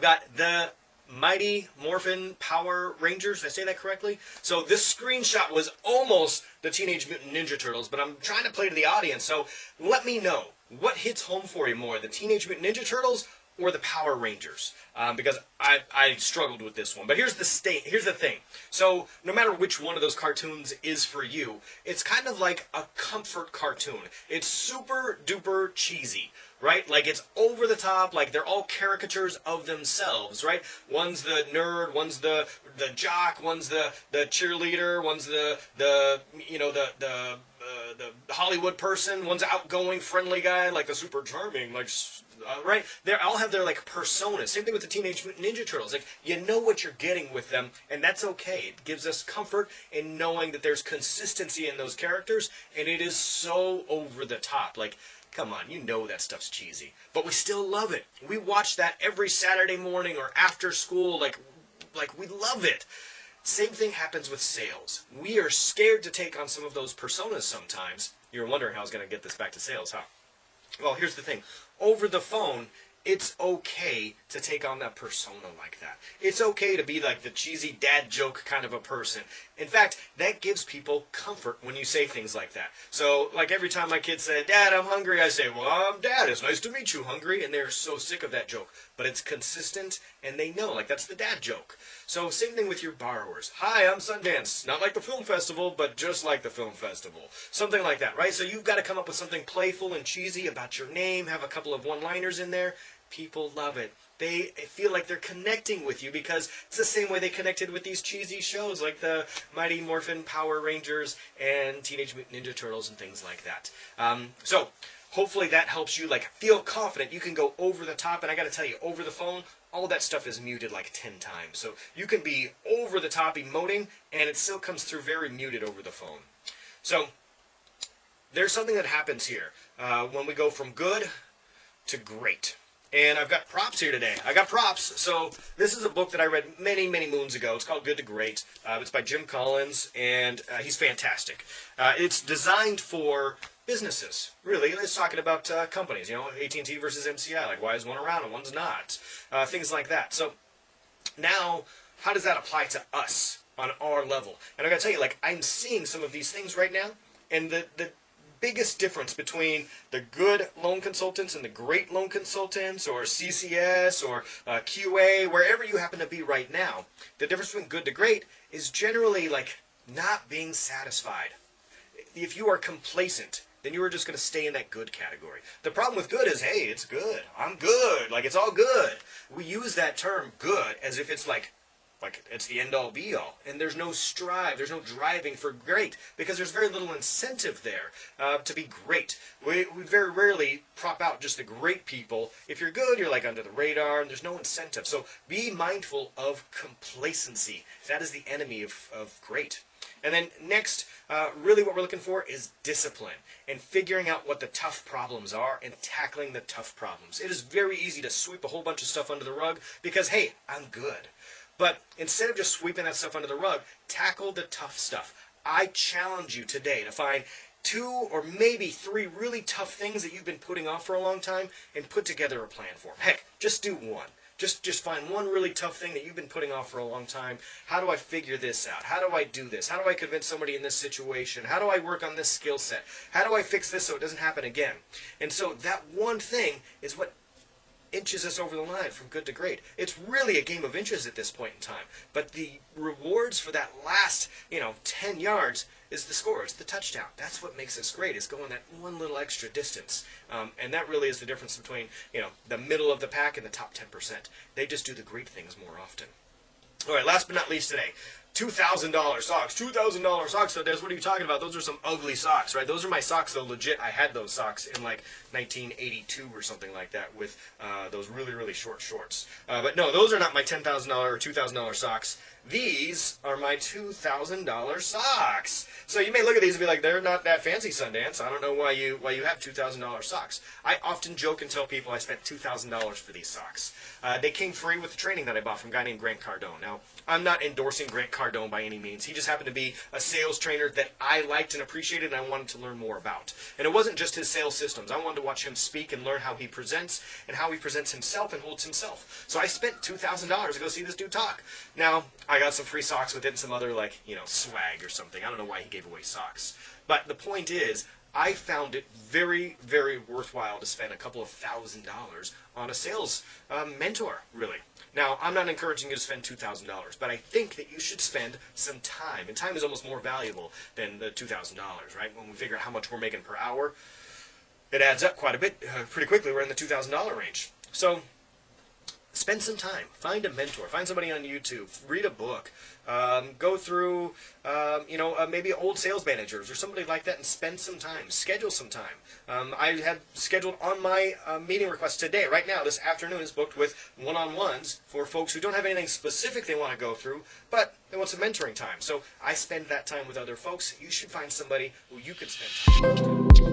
I've got the Mighty Morphin Power Rangers. Did I say that correctly? So this screenshot was almost the Teenage Mutant Ninja Turtles, but I'm trying to play to the audience, so let me know. What hits home for you more, the Teenage Mutant Ninja Turtles or the Power Rangers? Because I struggled with this one. But here's the thing. So no matter which one of those cartoons is for you, it's kind of like a comfort cartoon. It's super duper cheesy, right? Like it's over the top, like they're all caricatures of themselves, right? One's the nerd, one's the jock, one's the cheerleader, one's the Hollywood person, one's outgoing, friendly guy, like the super charming, like, right? They all have their, like, personas. Same thing with the Teenage Mutant Ninja Turtles. Like, you know what you're getting with them, and that's okay. It gives us comfort in knowing that there's consistency in those characters, and it is so over the top. Like, come on, you know that stuff's cheesy. But we still love it. We watch that every Saturday morning or after school, like we love it. Same thing happens with sales. We are scared to take on some of those personas sometimes. You're wondering how I was going to get this back to sales, huh? Well, here's the thing. Over the phone, it's okay to take on that persona like that. It's okay to be like the cheesy dad joke kind of a person. In fact, that gives people comfort when you say things like that. So, like every time my kids say, "Dad, I'm hungry," I say, "Well, I'm Dad. It's nice to meet you, hungry." And they're so sick of that joke. But it's consistent, and they know, like, that's the dad joke. So, same thing with your borrowers. "Hi, I'm Sundance. Not like the film festival, but just like the film festival." Something like that, right? So you've got to come up with something playful and cheesy about your name, have a couple of one-liners in there. People love it. They feel like they're connecting with you because it's the same way they connected with these cheesy shows like the Mighty Morphin Power Rangers and Teenage Mutant Ninja Turtles and things like that. So hopefully that helps you like feel confident. You can go over the top, and I got to tell you, over the phone, all that stuff is muted like 10 times. So you can be over the top emoting, and it still comes through very muted over the phone. So there's something that happens here when we go from good to great. And I've got props here today. I got props. So this is a book that I read many, many moons ago. It's called Good to Great. It's by Jim Collins, and he's fantastic. It's designed for businesses, really. It's talking about companies, you know, AT&T versus MCI, like why is one around and one's not, things like that. So now, how does that apply to us on our level? And I gotta tell you, like, I'm seeing some of these things right now, and the biggest difference between the good loan consultants and the great loan consultants, or CCS, or QA, wherever you happen to be right now, the difference between good to great is generally like not being satisfied. If you are complacent, then you are just going to stay in that good category. The problem with good is, hey, it's good. I'm good. Like, it's all good. We use that term good as if it's like it's the end-all be-all. And there's no strive, there's no driving for great, because there's very little incentive there to be great. We very rarely prop out just the great people. If you're good, you're like under the radar, and there's no incentive. So be mindful of complacency. That is the enemy of great. And then next, really what we're looking for is discipline and figuring out what the tough problems are and tackling the tough problems. It is very easy to sweep a whole bunch of stuff under the rug because, hey, I'm good. But instead of just sweeping that stuff under the rug, tackle the tough stuff. I challenge you today to find 2 or maybe 3 really tough things that you've been putting off for a long time and put together a plan for them. Heck, just do one. Just find one really tough thing that you've been putting off for a long time. How do I figure this out? How do I do this? How do I convince somebody in this situation? How do I work on this skill set? How do I fix this so it doesn't happen again? And so that one thing is what inches us over the line from good to great. It's really a game of inches at this point in time. But the rewards for that last, 10 yards is the score. It's the touchdown. That's what makes us great, is going that one little extra distance. And that really is the difference between, the middle of the pack and the top 10%. They just do the great things more often. All right, last but not least today, $2,000 socks. $2,000 socks. So, Des, what are you talking about? Those are some ugly socks, right? Those are my socks, though, legit. I had those socks in, like, 1982 or something like that with those really, really short shorts. But no, those are not my $10,000 or $2,000 socks. These are my $2,000 socks. So you may look at these and be like, they're not that fancy, Sundance. I don't know why you have $2,000 socks. I often joke and tell people I spent $2,000 for these socks. They came free with the training that I bought from a guy named Grant Cardone. Now, I'm not endorsing Grant Cardone by any means. He just happened to be a sales trainer that I liked and appreciated and I wanted to learn more about. And it wasn't just his sales systems. I wanted to watch him speak and learn how he presents and how he presents himself and holds himself. So I spent $2,000 to go see this dude talk. Now, I got some free socks with it and some other, like, swag or something. I don't know why he gave away socks. But the point is, I found it very, very worthwhile to spend a couple of $1,000s on a sales mentor, really. Now, I'm not encouraging you to spend $2,000, but I think that you should spend some time. And time is almost more valuable than the $2,000, right? When we figure out how much we're making per hour, it adds up quite a bit. Pretty quickly, we're in the $2,000 range. So, spend some time. Find a mentor. Find somebody on YouTube. Read a book. Go through, maybe old sales managers or somebody like that and spend some time. Schedule some time. I have scheduled on my meeting request today, right now, this afternoon is booked with one-on-ones for folks who don't have anything specific they want to go through, but they want some mentoring time. So I spend that time with other folks. You should find somebody who you could spend time with.